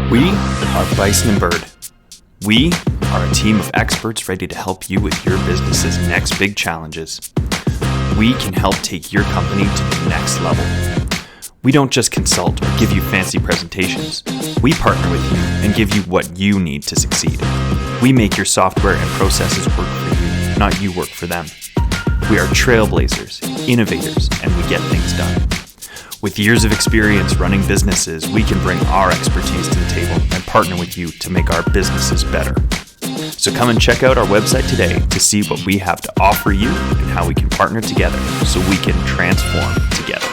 We are Bison Bird. We are a team of experts ready to help you with your business's next big challenges. We can help take your company to the next level. We don't just consult or give you fancy presentations. We partner with you and give you what you need to succeed. We make your software and processes work for you, not you work for them. We are trailblazers, innovators, and we get things done. With years of experience running businesses, we can bring our expertise to the table and partner with you to make our businesses better. So come and check out our website today to see what we have to offer you and how we can partner together so we can transform together.